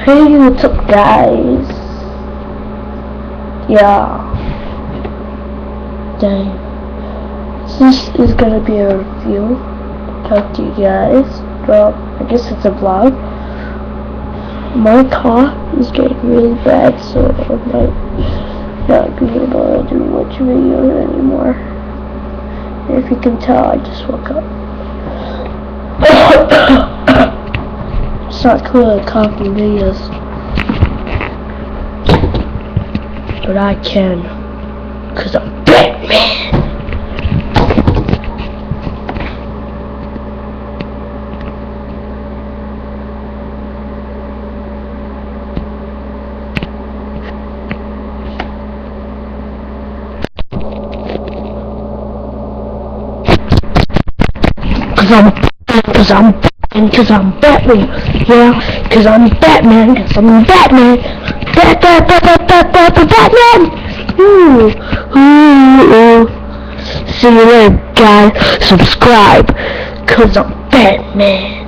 Hey, what's up, guys? Yeah. Dang. This is gonna be a review. Talk to you guys. Well, I guess it's a vlog. My car is getting really bad, so I might not be able to do much videos anymore. And if you can tell, I just woke up. It's not cool to cough in videos, but I can, cause I'm Batman. Cause I'm Batman, yeah, cause I'm Batman, Batman! Ooh. See you later, guys, subscribe, cause I'm Batman.